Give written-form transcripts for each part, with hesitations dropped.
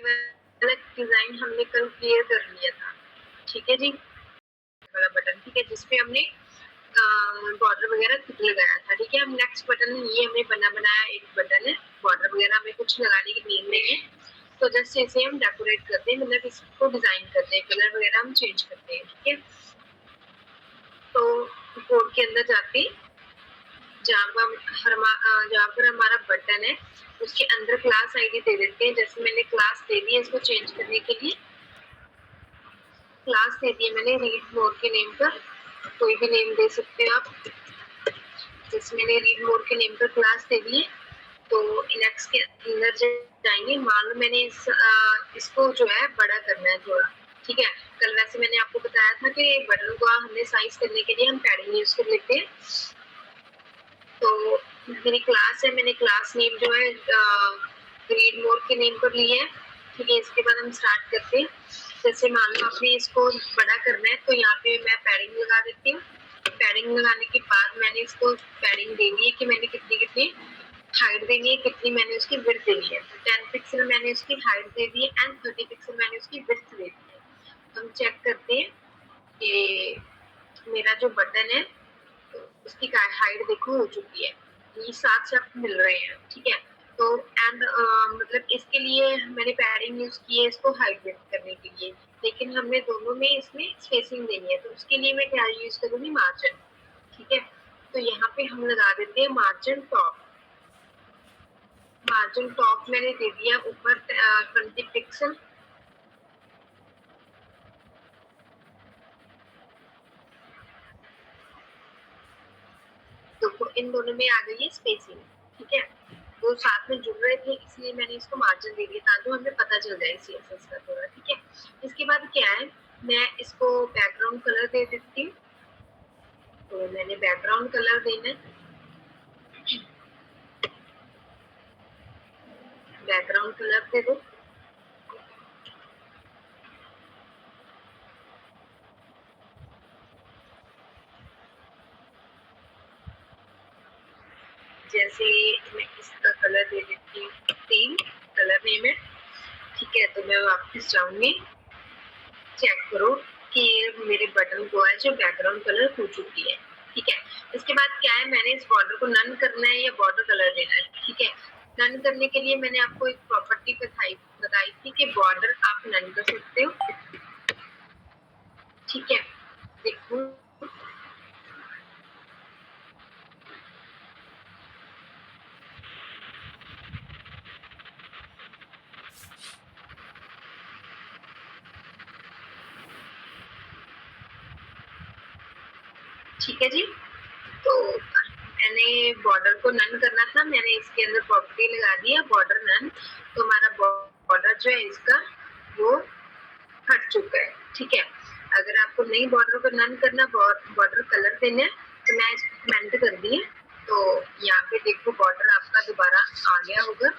वाला डिजाइन हमने कल क्लियर कर लिया था, ठीक है जी, वाला बटन, ठीक है, जिसपे हमने बॉर्डर वगैरह खुद लगाया था, ठीक है। हम नेक्स्ट बटन, ये हमने बनाया एक बटन है, बॉर्डर वगैरह हमें कुछ लगाने की नीड नहीं है, तो जस्ट इसे हम डेकोरेट करते हैं, मतलब इसको डिजाइन करते हैं, कलर वगैरह हम चेंज करते हैं, ठीक है। तो कोड के अंदर जाते जहाँ पर हमारा बटन है उसके अंदर क्लास आईडी दे देते हैं। जैसे मैंने क्लास दे दी है, इसको चेंज करने के लिए क्लास दे दी है मैंने रीड मोर के नेम पर, कोई भी नेम दे सकते हो आप। जैसे मैंने रीड मोर के नेम पर क्लास दे दी है, तो नेक्स्ट के अंदर जाएंगे। मान लो मैंने इसको जो है बड़ा करना है थोड़ा, ठीक है। कल वैसे मैंने आपको बताया था कि बटन को हमने साइज करने के लिए हम पैडिंग यूज कर लेते हैं। तो मेरी क्लास है, मैंने क्लास नेम जो है रीड मोर के नेम पर ली है, ठीक है। इसके बाद हम स्टार्ट करते हैं। जैसे मान लो आपने इसको बड़ा करना है, तो यहाँ पे मैं पैडिंग लगा देती हूँ। पैडिंग लगाने के बाद मैंने इसको पैडिंग दे दी है कि मैंने कितनी हाइट देनी है, कितनी मैंने उसकी विड्थ देनी है। तो 10 पिक्सल मैंने उसकी हाइट दे दी है एंड 30 पिक्सल मैंने उसकी विड्थ दे दी है। हम चेक करते हैं कि मेरा जो बटन है उसकी हाइट देखो हो चुकी है, ये साथ मिल रहे हैं, ठीक है। तो एंड मतलब इसके लिए मैंने पैडिंग यूज की है इसको हाइट व्यक्त करने के लिए, लेकिन हमने दोनों में इसमें स्पेसिंग देनी है, तो उसके लिए मैं क्या यूज करूंगी, मार्जिन, ठीक है। तो यहाँ पे हम लगा देते हैं मार्जिन टॉप। मार्जिन टॉप मैंने दे दिया ऊपर 20 पिक्सल। तो इन दोनों में आ गई है स्पेसिंग, ठीक है। वो साथ में जुड़ रहे थे इसलिए मैंने इसको मार्जिन दे दिया ताकि हमें पता चल जाए सीएसएस का थोड़ा, ठीक है। इसके बाद क्या है, मैं इसको बैकग्राउंड कलर दे देती हूँ। तो मैंने बैकग्राउंड कलर देना है, बैकग्राउंड कलर दे दो। जैसे मैं इसका कलर दे देती हूँ तीन, कलर नेम है, ठीक है। तो मैं वापस जाऊंगी, चेक करो कि मेरे बटन को है जो बैकग्राउंड कलर हो चुकी है, ठीक है। इसके बाद क्या है, मैंने इस बॉर्डर को नन करना है या बॉर्डर कलर देना है, ठीक है। नन करने के लिए मैंने आपको एक प्रॉपर्टी बताई थी कि बॉर्डर आप नन कर सकते हो, ठीक है। देखो ठीक है जी। तो मैंने बॉर्डर को नन करना था, मैंने इसके अंदर प्रॉपर्टी लगा दी है बॉर्डर नन, तो हमारा बॉर्डर जो है इसका वो हट चुका है, ठीक है। अगर आपको नई बॉर्डर को नन करना, बॉर्डर कलर देना है, तो मैं इसको कमेंट कर दी है। तो यहाँ पे देखो बॉर्डर आपका दोबारा आ गया होगा,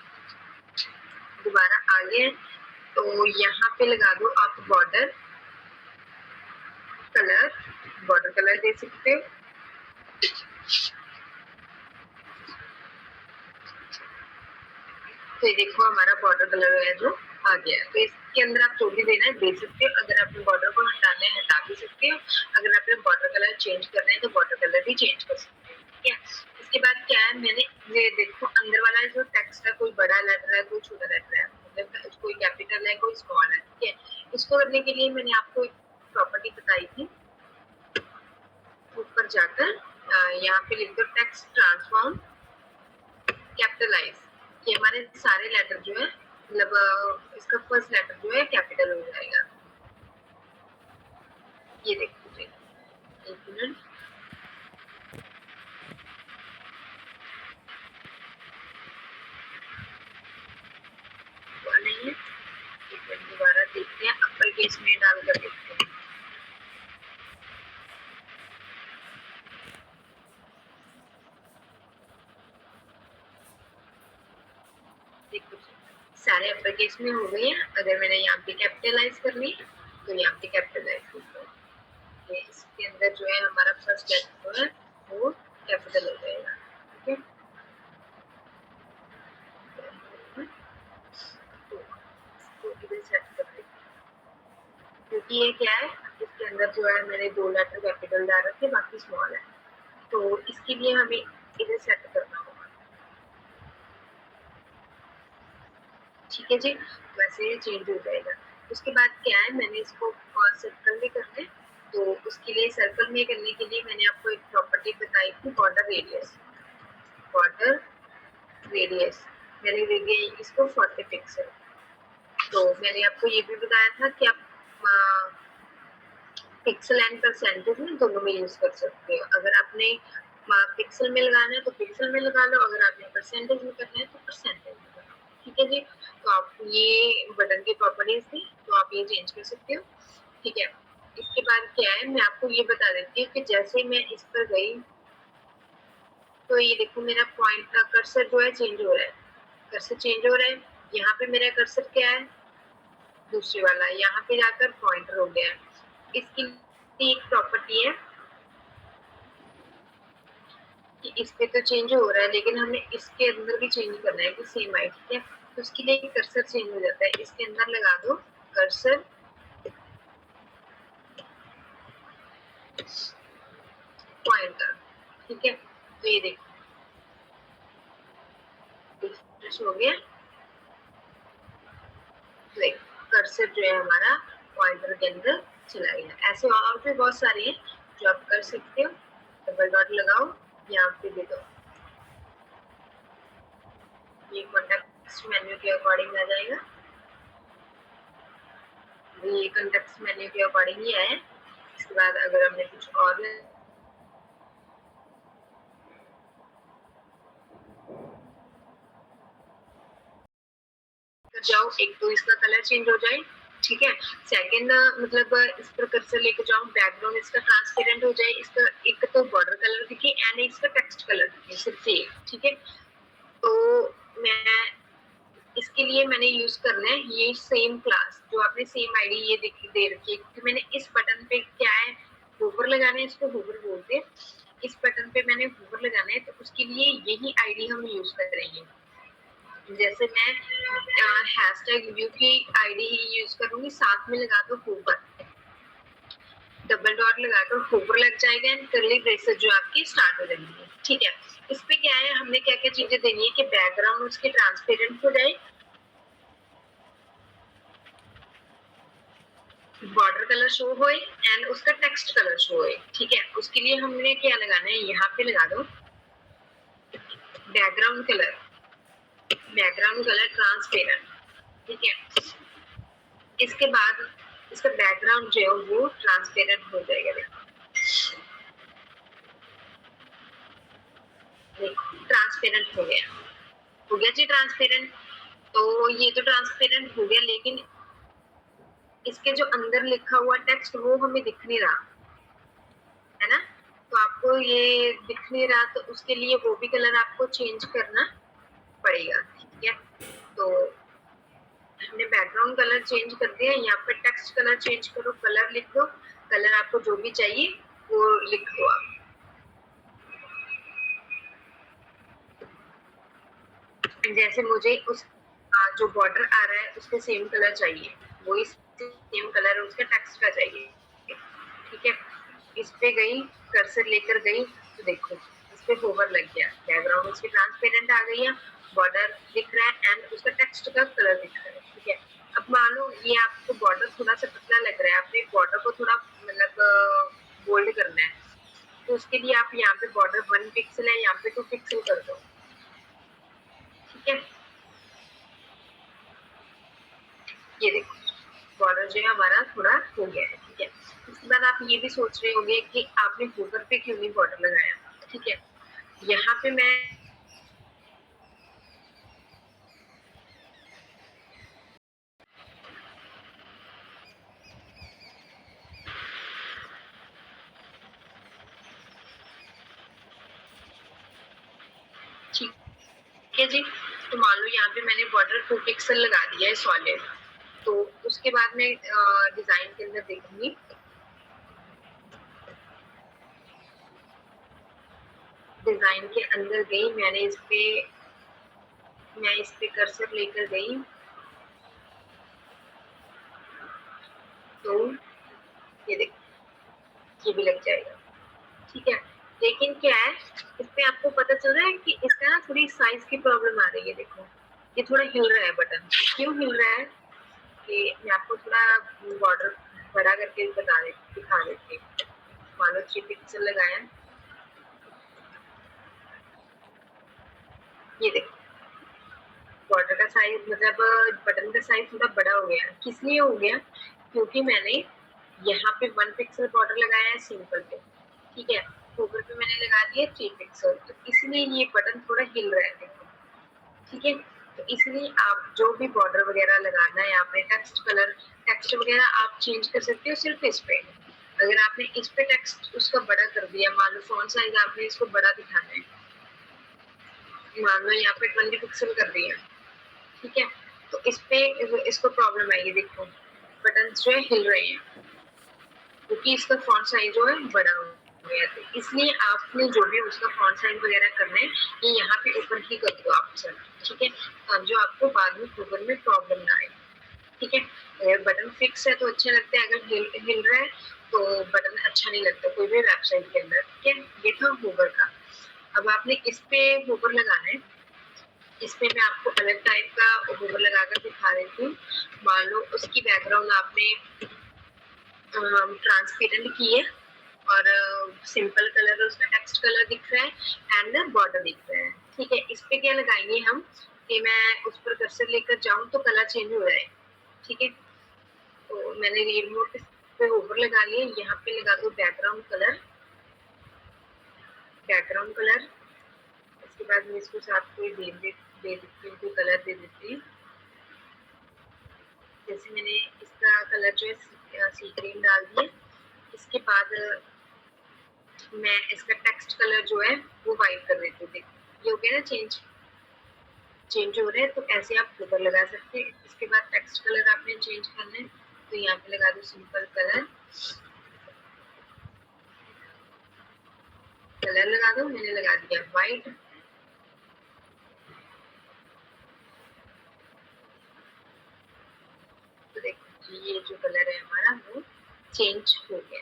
दोबारा आ गया है। तो यहाँ पे लगा दो आप बॉर्डर कलर दे सकते हो। तो ये देखो हमारा बॉर्डर कलर है जो आ गया है। तो इसके अंदर आप जो भी देना है दे सकते हो। अगर आपने बॉर्डर को हटाना है हटा भी सकते हो, अगर आपने बॉर्डर कलर चेंज करना है तो बॉर्डर कलर भी चेंज कर सकते हो, ठीक है। इसके बाद क्या है, मैंने ये देखो अंदर वाला जो टेक्स्ट है, कोई बड़ा लेटर है कोई छोटा लेटर है, मतलब कोई कैपिटल है कोई स्मॉल है, ठीक है। इसको करने के लिए मैंने आपको एक प्रॉपर्टी बताई थी, ऊपर जाकर यहाँ पे लिख दो टेक्स्ट ट्रांसफॉर्म कैपिटलाइज, ये हमारे सारे लेटर जो है, मतलब इसका फर्स्ट लेटर जो है कैपिटल हो जाएगा। ये देख लीजिए, एक मिनट, नहीं है, एक मिनट दोबारा देखते हैं, अपर केस में डालकर देखते हैं। देखो सारे अपर केस में हो गए हैं। अगर मैंने यहाँ पे कैपिटलाइज करनी है तो यहाँ पे कैपिटलाइज करना है, इसके अंदर जो है हमारा फर्स्ट लेटर जो है वो कैपिटल हो जाएगा, ठीक है। तो क्योंकि ये क्या है, इसके अंदर जो है मैंने 2 लेटर कैपिटल डाल रखे, बाकी स्मॉल है, तो इसके लिए हमें इधर सेट करना होगा। ठीक है जी, वैसे ये चेंज हो जाएगा। उसके बाद क्या है, मैंने इसको सर्कल में करना है, तो उसके लिए सर्कल में करने के लिए मैंने आपको एक प्रॉपर्टी बताई थी, बॉर्डर रेडियस। बॉर्डर रेडियस मैंने दे दी इसको 40 पिक्सल। तो मैंने आपको ये भी बताया था कि आप पिक्सल एंड परसेंटेज में दोनों में यूज कर सकते हो। अगर आपने पिक्सल में लगाना है तो पिक्सल में लगा लो, अगर आपने परसेंटेज में करना है तो परसेंटेज में लगा लो। ठीक है जी, तो आप ये बटन की प्रॉपर्टीज थी, तो आप ये चेंज कर सकते हो। ठीक है, इसके बाद क्या है, मैं आपको ये बता देती हूँ कि जैसे मैं इस पर गई तो ये देखो मेरा पॉइंट का कर्सर जो है चेंज हो रहा है, कर्सर चेंज हो रहा है। यहाँ पे मेरा कर्सर क्या है, दूसरे वाला, यहाँ पे जाकर पॉइंटर हो गया है। इसकी एक प्रॉपर्टी है कि इस पे तो चेंज हो रहा है, लेकिन हमें इसके अंदर भी चेंज करना है कि सेम आई, ठीक है। तो उसके लिए कर्सर चेंज हो जाता है, इसके अंदर लगा दो कर्सर पॉइंटर, ठीक है। तो ये देखो रिफ्रेश हो गया, कर्सर जो है हमारा पॉइंटर के अंदर चला गया। ऐसे और भी बहुत सारे हैं जो आप कर सकते हो। डबल डॉट लगाओ, यहाँ पे दे दो, ये कॉन्टेक्स्ट मेन्यू के अकॉर्डिंग आ जाएगा, ये कॉन्टेक्स्ट मेन्यू के अकॉर्डिंग ही आया। इसके बाद अगर हमने कुछ और जाओ, एक तो इसका कलर चेंज हो जाए, ठीक है। सेकंड मतलब इस पर कर्सर लेके जाओ, बैकग्राउंड इसका ट्रांसपेरेंट हो जाए, इसका एक तो बॉर्डर कलर दिखे एंड इसका टेक्स्ट कलर दिखे, सिर्फ ये, ठीक है। तो मैं इसके लिए मैंने यूज करना है ये सेम क्लास, जो आपने सेम आईडी ये दे रखी है, क्योंकि मैंने इस बटन पे क्या है होवर लगाना है, इसको होवर बोलते हैं। इस बटन पे मैंने होवर लगाना है, तो उसके लिए यही आईडी हम यूज करेंगे। जैसे मैं हैशटैग व्यू की आईडी ही यूज करूंगी, साथ में लगा दो होवर, डबल डॉट लगाकर होवर लग जाएगा एंड कर्ली ब्रेसेस जो आपकी स्टार्ट हो जाएंगी, ठीक है। इस पे क्या है, हमने क्या क्या चीजें देनी है कि बैकग्राउंड उसके ट्रांसपेरेंट हो जाए, बॉर्डर कलर शो होए एंड उसका टेक्स्ट कलर शो होए, ठीक है। उसके लिए हमने क्या लगाना है, यहाँ पे लगा दो बैकग्राउंड कलर ट्रांसपेरेंट, ठीक है। इसके बाद इसका बैकग्राउंड जो है वो ट्रांसपेरेंट हो जाएगा। देखो ट्रांसपेरेंट हो गया जी ट्रांसपेरेंट। तो ये तो ट्रांसपेरेंट हो गया, लेकिन इसके जो अंदर लिखा हुआ टेक्स्ट वो हमें दिख नहीं रहा है ना, तो आपको ये दिख नहीं रहा, तो उसके लिए वो भी कलर आपको चेंज करना पड़ेगा, ठीक है। तो हमने बैकग्राउंड कलर चेंज कर दिया, यहाँ पे टेक्स्ट कलर चेंज करो, कलर लिख दो, कलर आपको जो भी चाहिए वो लिख दो आप। जैसे मुझे उस जो बॉर्डर आ रहा है उसके सेम कलर चाहिए, वो इस सेम कलर उसके टेक्स्ट का चाहिए, ठीक है। इस पे गई, कर्सर लेकर गई, तो देखो इस पे होवर लग गया, बैकग्राउंड उसकी ट्रांसपेरेंट आ गई है, बॉर्डर दिख रहा है एंड उसका टेक्स्ट का कलर दिख रहा है, ठीक है। अब मान लो ये आपको बॉर्डर थोड़ा सा पतला लग रहा है, आपने बॉर्डर को थोड़ा मतलब बोल्ड करना है, तो उसके लिए आप यहाँ पे बॉर्डर 1 पिक्सल है, यहाँ पे 2 पिक्सल कर दो, ठीक है। ये देखो बॉर्डर जो है हमारा थोड़ा हो गया है, ठीक है। उसके बाद आप ये भी सोच रहे होंगे कि आपने होवर पे क्यों नहीं बॉर्डर लगाया, ठीक है। यहाँ पे मैं ठीक है जी, तो मान लो यहाँ पे मैंने बॉर्डर 2 पिक्सल लगा दिया है सॉलिड, तो उसके बाद मैं डिजाइन के अंदर देखूंगी, डिजाइन के अंदर गई, मैं इस पे कर्सर लेकर गई, तो ये देखो ये भी लग जाएगा, ठीक है। लेकिन क्या है, इसमें आपको पता चल रहा है कि इसका ना थोड़ी साइज की प्रॉब्लम आ रही है। देखो ये थोड़ा हिल रहा है बटन, क्यों हिल रहा है कि मैं आपको थोड़ा बॉर्डर बड़ा करके दिखा देती हूँ। मान लो 3 पिक्सल लगाया, ये देखो बॉर्डर का साइज मतलब बटन का साइज थोड़ा बड़ा हो गया। किस लिए हो गया, क्योंकि मैंने यहाँ पे 1 पिक्सल बॉर्डर लगाया है सिंपल पे, ठीक है। ऊपर पे मैंने लगा दिया 3 पिक्सल, तो इसलिए ये बटन थोड़ा हिल रहा है, देखो, ठीक है। तो इसलिए आप जो भी बॉर्डर वगैरह लगाना है यहाँ पे, टेक्स्ट कलर टेक्स्ट वगैरह आप चेंज कर सकते हो सिर्फ इस पे। अगर आपने इस पे टेक्स्ट उसका बड़ा कर दिया, मान लो फॉन्ट साइज आपने इसको बड़ा दिखाना है, मान लो यहाँ पे 20 पिक्सल कर दिया, ठीक है। तो इस पे इसको प्रॉब्लम आएगी, देखो बटन जो है हिल रहे हैं क्योंकि इसका फॉन्ट साइज जो है बड़ा हो गया। तो इसलिए आपने जो भी उसका फॉन्ट साइज वगैरह करना है ये यहाँ पे ऊपर ही कर दो आप सर, ठीक है, जो आपको बाद में गूगल में प्रॉब्लम ना आए, ठीक है। अगर बटन फिक्स है तो अच्छा लगता है, अगर हिल रहा है तो बटन अच्छा नहीं लगता कोई भी वेबसाइट के अंदर, ठीक है। ये था गूगल का। अब आपने इस पे गूगल लगाना है, इसमें मैं आपको अलग टाइप का होवर लगाकर दिखा देती हूँ। मान लो उसकी बैकग्राउंड आपने ट्रांसपेरेंट की है और सिंपल कलर उसका टेक्स्ट कलर दिख रहा है एंड बॉर्डर दिख रहा है, ठीक है। इस पे क्या लगाएंगे हम कि मैं उस पर कर्सर लेकर जाऊं तो कलर चेंज हो जाए, ठीक है। तो मैंने रिमोट पे होवर लगा लिया, यहाँ पे लगा दो बैकग्राउंड कलर, बैकग्राउंड कलर। इसके बाद मैं इसको साथ कोई दे देती हूँ, कोई कलर दे देती हूँ। जैसे मैंने इसका कलर जो है सी ग्रीन डाल दिया। इसके बाद मैं इसका टेक्स्ट कलर जो है वो वाइट कर देती हूँ, देखो ये हो गया ना चेंज हो रहा है। तो ऐसे आप फ्लिपर लगा सकते हैं। इसके बाद टेक्स्ट कलर आपने चेंज करना है, तो यहाँ पे लगा दो सिंपल कलर, कलर लगा दो, मैंने लगा दिया व्हाइट। तो देखो ये जो कलर है हमारा वो चेंज हो गया,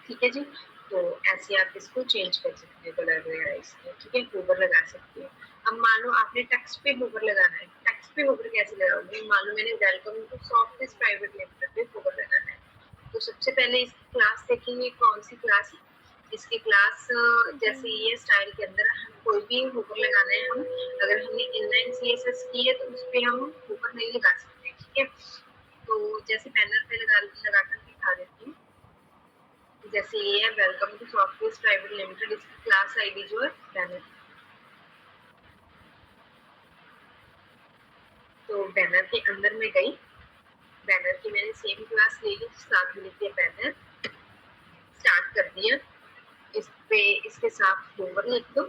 ठीक है जी। तो ऐसे आप इसको चेंज कर सकते हो कलर वगैरह इसमें, ठीक है। होवर लगा सकते हो। अब मान लो आपने टेक्स्ट पे होवर लगाना है, टेक्स्ट पे होवर कैसे लगाओगे, मान लो मैंने welcome to soft private limited पे होवर लगाना है। तो सबसे पहले इसकी क्लास देखेंगे कौन सी क्लास है। इसकी क्लास जैसे ये स्टाइल के अंदर हम कोई भी होवर लगाना है, हम अगर हमने इनलाइन सीएसएस की है तो उस पर हम होवर नहीं लगा सकते, ठीक है। तो जैसे बैनर पे लगाकर दिखा देती हूँ। जैसे ये है welcome to software private limited, इसकी क्लास आईडी जो है बैनर। तो बैनर के अंदर में गई, बैनर की मैंने सेम क्लास ले ली, साथ में लिख दिया बैनर, स्टार्ट कर दिया। इस पे इसके साथ होवर लिख दो।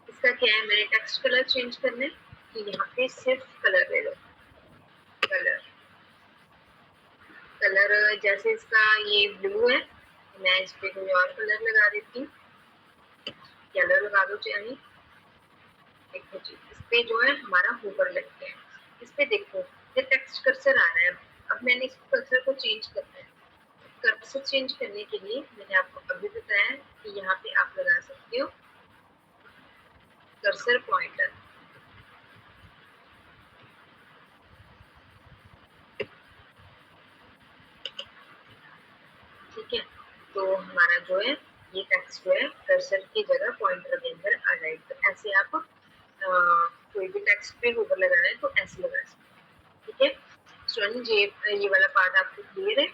इसका क्या है, मैंने टेक्स्ट कलर चेंज करना है, तो यहाँ पे सिर्फ कलर ले लो, कलर कलर जैसे इसका ये ब्लू है, मैं इस पे कोई और कलर लगा देती हूँ, येलो लगा दो चाहे। देखो जी इस पे जो है हमारा होवर लग गया है। इस पे देखो ये टेक्स्ट कर्सर आ रहा है। अब मैंने इस कर्सर को चेंज करना है। कर्सर चेंज करने के लिए मैंने आपको अभी बताया कि यहाँ पे आप लगा सकते हो कर्सर पॉइंटर, ठीक है। तो हमारा जो है ये टेक्स्ट जो है कर्सर की जगह पॉइंटर के अंदर आ जाएगी। तो ऐसे आप कोई भी टेक्स्ट पे होवर लगाना है तो ऐसे लगा सकते हैं, ठीक है। स्टूडेंट ये वाला पार्ट आपको क्लियर है?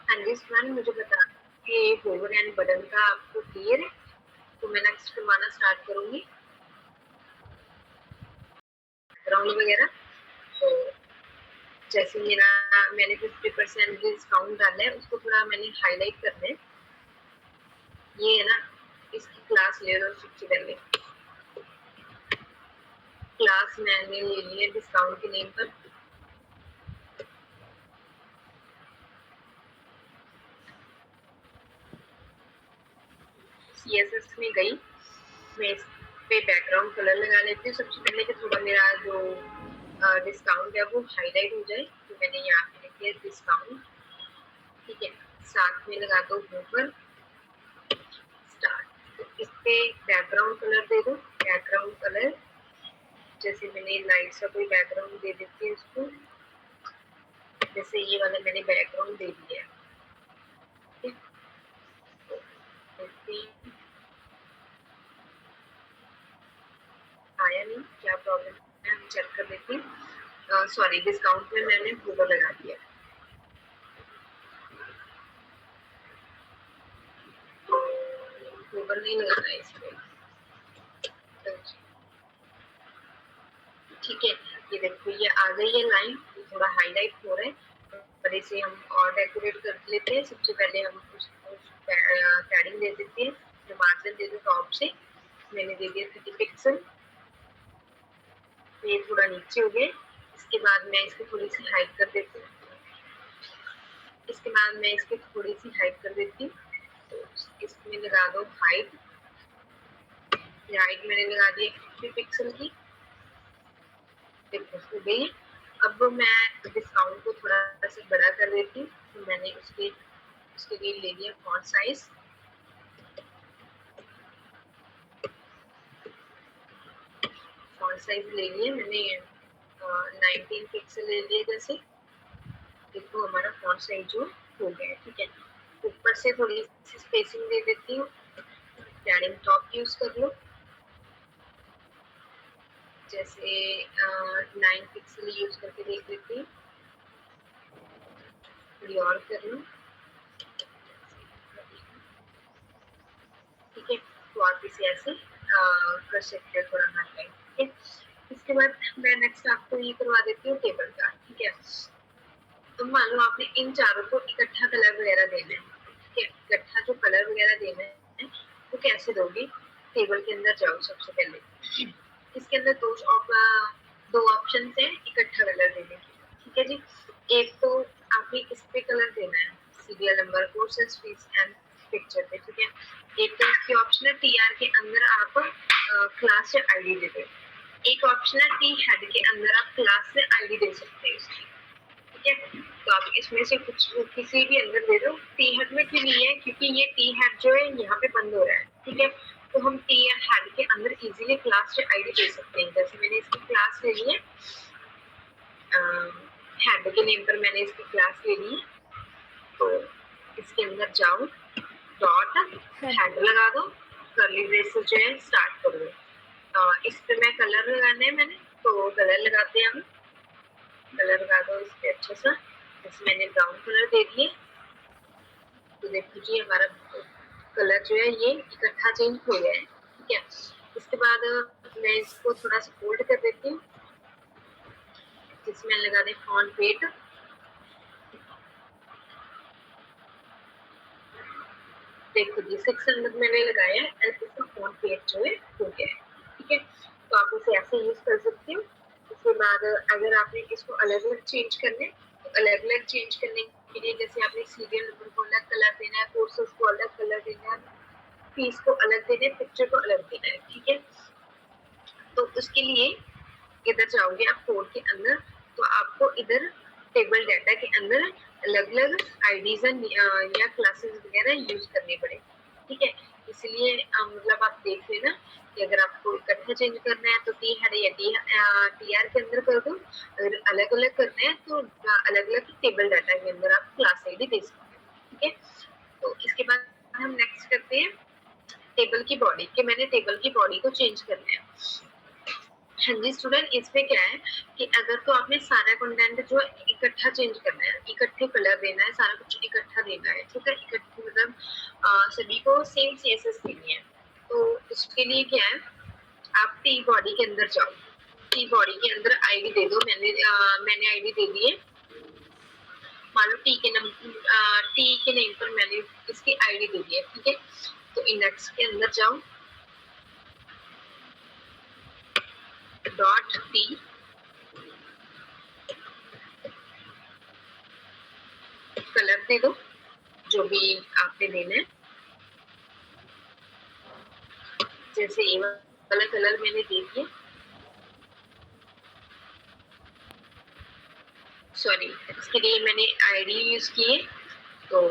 हाँ जी स्टूडेंट मुझे बता कि होवर एंड बटन का आपको क्लियर है? तो मैं नेक्स्ट करवाना स्टार्ट करूंगी बैकग्राउंड वगैरह। तो जैसे मैंने 50% डिस्काउंट डाला है उसको थोड़ा मैंने हाईलाइट करना है। ये है ना, इसकी क्लास ले लो। सबसे पहले क्लास मैंने ले ली है डिस्काउंट के नेम पर। सीएसएस में गई, मैं इस पे बैकग्राउंड कलर लगा लेती हूँ सबसे पहले कि थोड़ा मेरा जो डिस्काउंट है वो हाईलाइट हो जाए, तो मैंने यहाँ पे लिख दिया डिस्काउंट। ठीक है, साथ में लगा दो ऊपर स्टार्ट। तो इस पे बैकग्राउंड कलर दे दो, बैकग्राउंड कलर जैसे मैंने लाइट सा कोई बैकग्राउंड दे देती है उसको, जैसे ये वाला मैंने बैकग्राउंड दे दिया है। आया नहीं, क्या प्रॉब्लम है, हम चेक कर लेती हूँ। सॉरी, डिस्काउंट में मैंने गूगल लगा दिया, गूगल नहीं लगाना है इसमें। ठीक है, ये देखो ये आ गई है लाइन, थोड़ा हाईलाइट हो रहा है, पर इसे हम और डेकोरेट कर लेते हैं। सबसे पहले हम उसको पैडिंग दे देते हैं, जो मार्जिन दे दो टॉप से, मैंने दे दिया 30 पिक्सल, ये थोड़ा नीचे हो गया। इसके बाद मैं इसको थोड़ी सी हाइड कर देती हूँ, इसके बाद मैं इसकी थोड़ी सी हाइड कर देती हूँ, तो इसमें लगा दो हाइट, हाइट मैंने लगा दी 50 पिक्सल की, देखो हो गई। अब मैं डिस्काउंट को थोड़ा सा बड़ा कर देती हूँ, तो मैंने उसके लिए ले लिया फॉन्ट साइज, फॉन्ट साइज ले लिए मैंने 19 पिक्सल ले लिए, जैसे देखो हमारा फॉन्ट साइज जो हो गया है। ठीक है, ऊपर से थोड़ी सी स्पेसिंग दे देती हूँ, पैडिंग टॉप यूज कर लो, जैसे 9 पिक्सल यूज करके देख लेती हूँ, थोड़ी और कर लूँ। ठीक है, तो आप इसे ऐसे कर सकते हो थोड़ा हाईलाइट। ठीक है, इसके बाद मैं नेक्स्ट आपको ये करवा देती हूँ टेबल का। ठीक है, तो मान लो आपने इन चारों को इकट्ठा कलर वगैरह देना है। ठीक है, इकट्ठा जो कलर वगैरह देना है तो कैसे दोगे, टेबल के अंदर जाओ सबसे पहले, इसके अंदर दो ऑप्शन है इकट्ठा कलर देने की। ठीक है जी, एक तो आपने इस पे कलर देना है, serial number, courses fees and picture पे। ठीक है, एक तो इसकी ऑप्शन है टीआर के अंदर आप क्लास से आईडी दे दो, एक ऑप्शन है टी हेड के अंदर आप क्लास से आईडी दे सकते हैं उसकी। ठीक है, तो आप इसमें से कुछ किसी भी अंदर दे दो। टी हेड में क्यों नहीं है, क्योंकि ये टी हेड जो है यहाँ पे बंद हो रहा है। ठीक है, तो हम टी हेड के अंदर इजीली क्लास से आईडी दे सकते हैं, जैसे मैंने इसकी क्लास ले ली है, हेड के नेम पर मैंने इसकी क्लास ले ली है, तो इसके अंदर जाओ, डॉट हेड लगा दो, कर्ली ब्रेसेस जो है स्टार्ट कर दो। इस पे मैं कलर लगाना है मैंने, तो कलर लगाते हैं हम, कलर लगा दो इस पे अच्छा सा, जैसे मैंने ब्राउन कलर दे दिए, तो देखो जी हमारा कलर जो है ये इकट्ठा चेंज हो गया है। ठीक है, इसके बाद मैं इसको थोड़ा सा फोल्ड कर देती हूँ, जिसमें लगा दे फॉन्ट वेट, देखो जी 600 मैंने लगाया है, और इसका फॉन्ट वेट जो है हो गया है। ठीक है, तो आप इसे ऐसे यूज कर सकते हो। उसके बाद अगर आपने इसको अलग अलग चेंज करने, तो अलग अलग चेंज करने के लिए, जैसे आपने सीरियल नंबर को अलग कलर देना है, कोर्सेज को अलग कलर देना है, फीस को अलग देना है, पिक्चर को अलग देना है। ठीक है, तो उसके लिए इधर जाओगे आप कोड के अंदर, तो आपको इधर टेबल डाटा के अंदर अलग अलग आईडीज या क्लासेस वगैरह यूज करने पड़े। ठीक है, इसलिए मतलब आप देख लेना कि अगर आपको इकट्ठा चेंज करना है तो टी हेड या टी आर के अंदर कर दो, अगर अलग अलग करना है तो अलग अलग टेबल डाटा के अंदर आप क्लास आईडी दे सकते हो। ठीक है, तो इसके बाद हम नेक्स्ट करते हैं टेबल की बॉडी के, मैंने टेबल की बॉडी को चेंज करना है। हाँ जी स्टूडेंट, इसमें क्या है कि अगर तो आपने सारा कंटेंट जो इकट्ठा चेंज करना है, इकट्ठे कलर देना है, सारा कुछ इकट्ठा देना है। ठीक है, इकट्ठे मतलब सभी को सेम सीएसएस देनी है, तो उसके लिए क्या है, आप टी बॉडी के अंदर जाओ, टी बॉडी के अंदर आईडी दे दो, मैंने आईडी दे दी है, मान लो टी के नेम पर मैंने इसकी आईडी दे दी है। ठीक है, तो इंडेक्स के अंदर जाओ, डॉट टी कलर दे दो जो भी आपने देना है, जैसे ये वाला कलर मैंने दे दिया। सॉरी, इसके लिए मैंने आईडी यूज की है। तो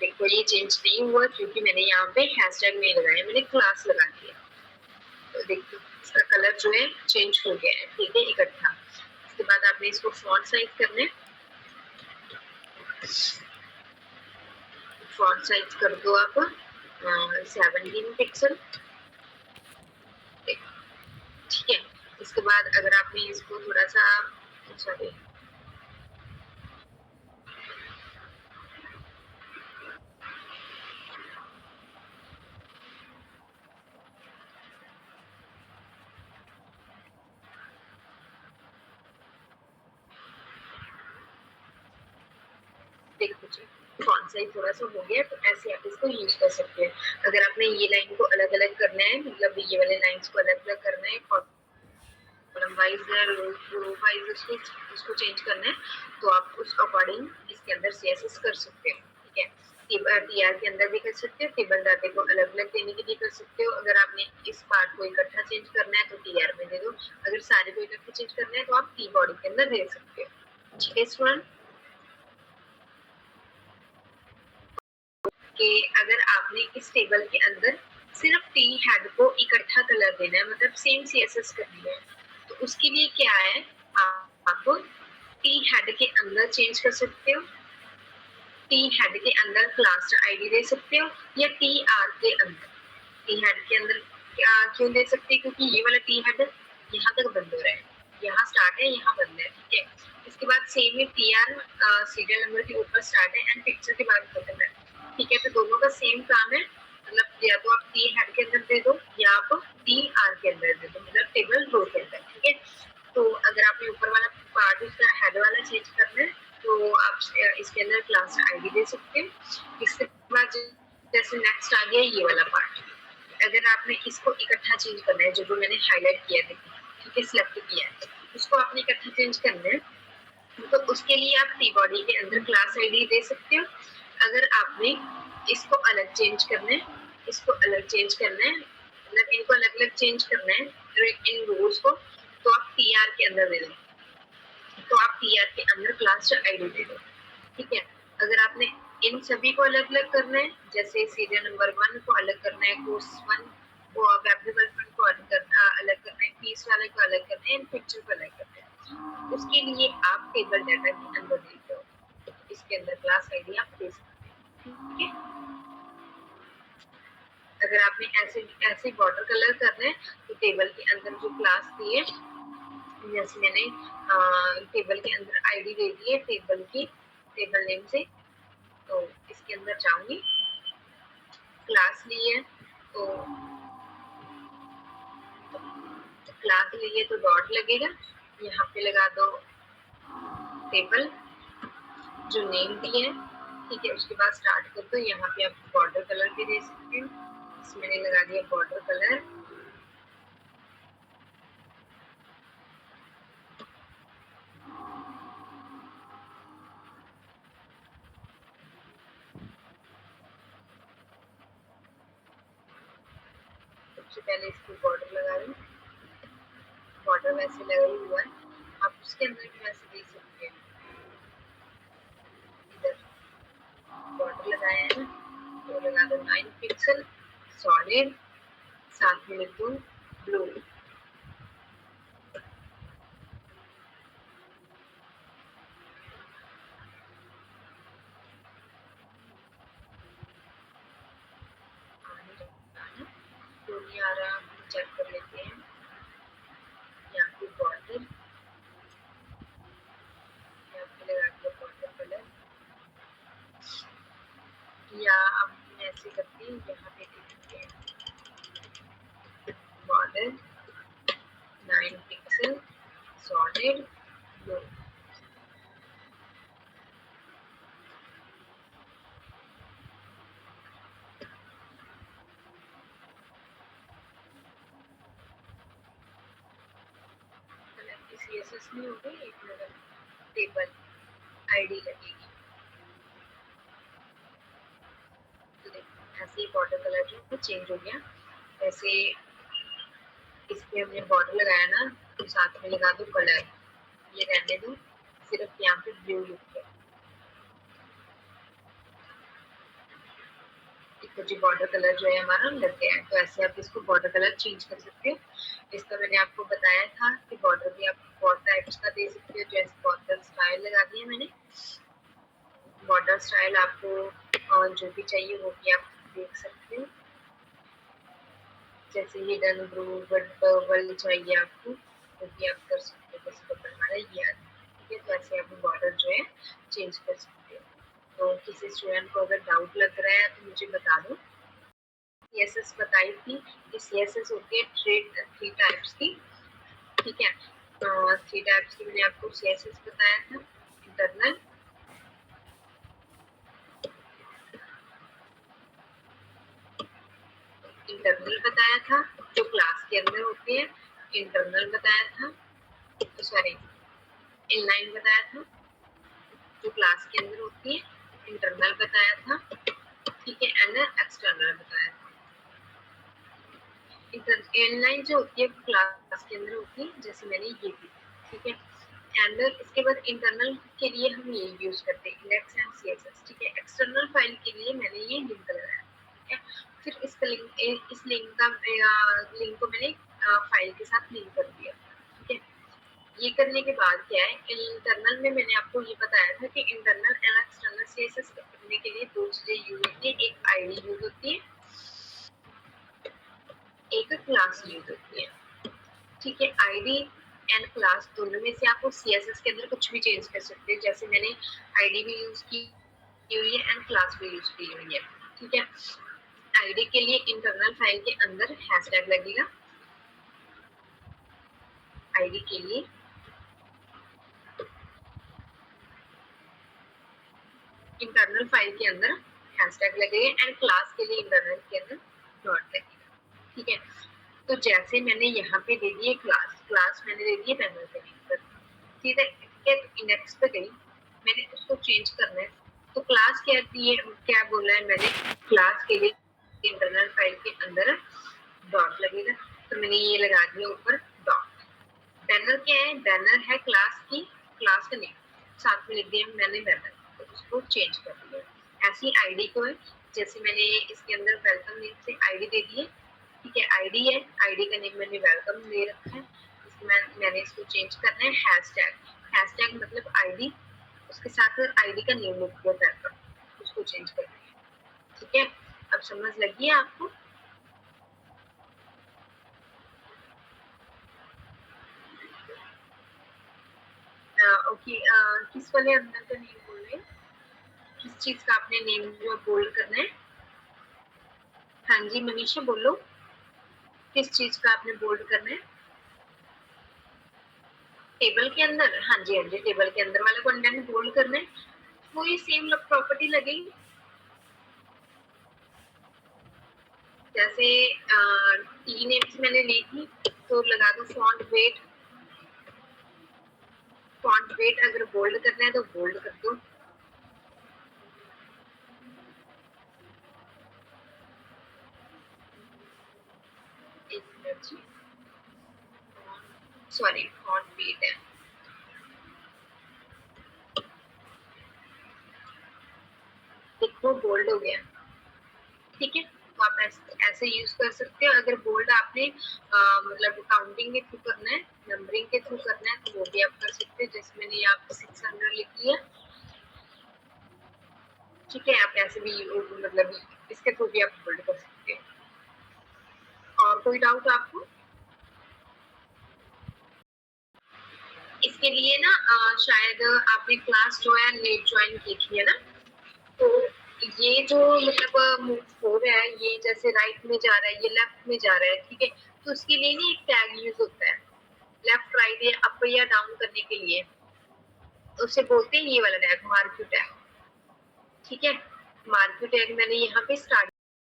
देखो ये चेंज नहीं हुआ क्योंकि मैंने यहाँ पे हैशटैग नहीं लगाया, मैंने क्लास लगा दिया। तो देखो इसका कलर जो है चेंज हो गया है, ठीक है, इकट्ठा। इसके बाद आपने इसको फॉन्ट साइज करना है। फॉन्ट साइज कर दो आप 17 पिक्सल, ठीक है। इसके बाद अगर आपने इसको थोड़ा सा, सॉरी, देखो जी फॉन्ट साइज थोड़ा सा हो गया, तो ऐसे आप इसको यूज कर सकते हैं। अगर आपने ये लाइन को अलग अलग करना है, मतलब ये वाले लाइंस को अलग अलग करना है, कॉलम वाइज या रो वाइज उसको चेंज करना है, तो आप उस अकॉर्डिंग इसके अंदर सीएसएस कर सकते हो, ठीक है। टीआर के अंदर भी कर सकते हो, टेबल डाटे को अलग अलग देने के लिए कर सकते हो। अगर आपने इस पार्ट को इकट्ठा चेंज करना है तो टीआर में दे दो, अगर सारे को इकट्ठा चेंज करना है तो आप टी बॉडी के अंदर दे सकते हो, ठीक है स्टूडेंट। कि अगर आपने इस टेबल के अंदर सिर्फ टी हेड को इकट्ठा कलर देना है, मतलब सेम सीएसएस करनी है, तो उसके लिए क्या है, आप टी हेड के अंदर चेंज कर सकते हो, टी हेड के अंदर क्लास आईडी दे सकते हो, या टी आर के अंदर। टी हेड के अंदर क्या क्यों दे सकते हैं, क्योंकि ये वाला टी हेड यहाँ तक बंद हो रहा है, यहाँ स्टार्ट है यहाँ बंद है, ठीक है। इसके बाद सेम है टी आर सीरियल नंबर के ऊपर स्टार्ट है एंड पिक्चर के बाद खत्म है, ठीक है। तो दोनों का सेम काम है, मतलब या तो आप टी हेड के अंदर दे दो या आप टी आर के अंदर दे दो, मतलब टेबल रो के अंदर, ठीक है। तो अगर आपने ऊपर वाला पार्ट उसका हेड वाला चेंज करना है तो आप इसके अंदर क्लास आईडी दे सकते हैं। इसके बाद जैसे नेक्स्ट आ गया ये वाला पार्ट, अगर आपने इसको इकट्ठा चेंज करना है, जो मैंने हाईलाइट किया है, ठीक है, सिलेक्ट किया है, उसको आपने इकट्ठा चेंज करना है, तो उसके लिए आप टी बॉडी के अंदर क्लास आईडी दे सकते हो। अगर आपने इसको अलग चेंज करना है, इसको अलग चेंज करना है, मतलब इनको अलग अलग चेंज करना है इन रोज को, तो आप टी आर के अंदर दे दो, तो आप टी आर के अंदर क्लास आईडी दे दो, ठीक है। अगर आपने इन सभी को अलग अलग करना है, जैसे सीरियल नंबर 1 को अलग करना है, कोर्स 1 को, वेब डेवलपमेंट को अलग करना है, फीस वाले को अलग करना है, पिक्चर को अलग करना है, उसके लिए आप टेबल डाटा के अंदर देते हो, इसके अंदर क्लास आईडी आप दे सकते हैं, ठीक है। अगर आपने ऐसे ऐसे बॉर्डर कलर करना है तो टेबल के अंदर जो क्लास दी है, जैसे मैंने टेबल के अंदर आईडी दे दी है टेबल की, टेबल नेम से, तो इसके अंदर जाऊंगी, क्लास ली है तो क्लास ली है तो डॉट लगेगा, यहाँ पे लगा दो टेबल जो नेम दी है, ठीक है। उसके बाद स्टार्ट कर दो, यहाँ पे आप बॉर्डर कलर भी दे सकते हैं, इसमें मैंने लगा दिया बॉर्डर कलर, सबसे पहले इसको बॉर्डर लगा दूं, बॉर्डर वैसे लगा ही हुआ है, आप उसके अंदर भी वैसे दे सकते हैं, इधर बॉर्डर लगाया है ना, तो लगा दो 9 पिक्सल सॉलिड, साथ में लिख दूं ब्लू, तो नहीं आ रहा, चेक कर लेते हैं, यहाँ पे बॉर्डर, यहाँ पे लगा दिया बॉर्डर कलर, या अब ऐसे करते हैं, यहाँ पे देखते हैं border 9 pixel solid blue, CSS में हो गई, एक मिनट टेबल आईडी लगेगी, तो देखो ऐसे ही बॉर्डर कलर जो चेंज हो गया। ऐसे इस पे हमने बॉर्डर लगाया ना, तो साथ में लगा दो कलर, ये रहने दो सिर्फ यहाँ पे ब्लू लिख है। तो जी बॉर्डर कलर जो है हमारा लग गया है। तो ऐसे आप इसको बॉर्डर कलर चेंज कर सकते हो। इसका मैंने आपको बताया था कि बॉर्डर भी आप बहुत टाइप्स का दे सकते हो। जैसे बॉर्डर स्टाइल लगा दिया मैंने। बॉर्डर स्टाइल आपको जो भी चाहिए वो भी आप देख सकते हो। जैसे हिडन ग्रूव वर्ड चाहिए आपको वो भी आप कर सकते हो। जैसे बॉर्डर हमारा ये आता है, ठीक है। तो ऐसे आप बॉर्डर जो है चेंज कर सकते हो। तो किसी स्टूडेंट को अगर डाउट लग रहा है तो मुझे बता दो। सीएसएस बताई थी कि सीएसएस होती है थ्री टाइप्स की, ठीक है। तो थ्री टाइप्स की मैंने आपको सीएसएस बताया था। इंटरनल बताया था जो क्लास के अंदर होती है। इंटरनल बताया था, सॉरी इनलाइन बताया था जो क्लास के अंदर होती है। इंटरनल बताया था, ठीक है। एंड एक्सटर्नल बताया था। इनलाइन जो होती है क्लास के अंदर होती है, जैसे मैंने ये दी, ठीक है। एंड इसके बाद इंटरनल के लिए हम ये यूज करते हैं इंडेक्स एंड सीएसएस, ठीक है। एक्सटर्नल फाइल के लिए मैंने ये लिंक लगाया, ठीक है। फिर इस लिंक को मैंने फाइल के साथ लिंक कर दिया, ठीक है। ये करने के बाद क्या है, इंटरनल में मैंने आपको ये बताया था कि इंटरनल एंड एक्सटर्नल सीएसएस करने के लिए दो चीजें यूज होती है। एक आईडी यूज होती है, एक क्लास यूज होती है, ठीक है। आईडी एंड क्लास दोनों में से आपको सीएसएस के अंदर कुछ भी चेंज कर सकते हैं। जैसे मैंने आईडी भी यूज की हुई है एंड क्लास भी यूज की हुई है, ठीक है। आईडी के लिए इंटरनल फाइल के अंदर हैशटैग लगेगा। आईडी के लिए इंटरनल फाइल के अंदर हैशटैग लगेगा एंड क्लास के लिए इंटरनल के अंदर डॉट लगेगा, ठीक है। तो जैसे मैंने यहाँ पे दे दिए क्लास मैंने दे दिए पैनल पे पर, सीधे इंडेक्स पे गई, मैंने उसको चेंज करना है। तो क्लास क्या बोला है मैंने, क्लास के लिए इंटरनल फाइल के अंदर डॉट लगेगा। तो मैंने ये लगा दिया ऊपर डॉट। बैनर क्या है, बैनर है क्लास का नेम, साथ में लिख दिया मैंने बैनर, तो उसको चेंज कर दिया। ऐसी आईडी को है, जैसे मैंने इसके अंदर वेलकम नेम से आईडी दे दी है, ठीक है। आईडी है, आईडी का नेम मैंने वेलकम दे रखा है। मैंने इसको चेंज करना है हैशटैग मतलब आईडी, उसके साथ आईडी का नेम लिख दिया वेलकम, उसको चेंज करना है, ठीक है। अब समझ लगी है आपको। ओके, किस वाले अंदर का नेम बोल रहे हैं, किस चीज का आपने नेम जो बोल्ड करना है। हाँ जी मनीषा बोलो, किस चीज का आपने बोल्ड करना है। टेबल के अंदर, हाँ जी टेबल के अंदर वाला कंटेंट बोल्ड करना है। कोई सेम प्रॉपर्टी लगेगी, जैसे टी नेम्स मैंने ली थी तो लगा दो फॉन्ट वेट अगर बोल्ड करना है तो बोल्ड कर दो। एक मिनट जी, सॉरी फॉन्ट वेट है, देखो बोल्ड हो गया, ठीक है। तो आप ऐसे यूज कर सकते हो। अगर बोल्ड आपने मतलब काउंटिंग के थ्रू करना है, नंबरिंग के थ्रू करना है तो वो भी आप कर सकते हैं। जैसे मैंने यहाँ पे 600 लिख लिया, ठीक है। आप ऐसे भी मतलब इसके थ्रू भी आप बोल्ड कर सकते हो। और कोई डाउट आपको इसके लिए ना, शायद आपने क्लास जो है लेट ज्वाइन की थी है ना, तो ये जो मतलब मूव हो रहा है, ये जैसे राइट में जा रहा है, ये लेफ्ट में जा रहा है, ठीक है। तो उसके लिए ना एक टैग यूज होता है लेफ्ट राइट या अप या डाउन करने के लिए, तो उसे बोलते हैं ये वाला टैग मार्क्यू टैग, ठीक है। मार्क्यू टैग मैंने यहाँ पे स्टार्ट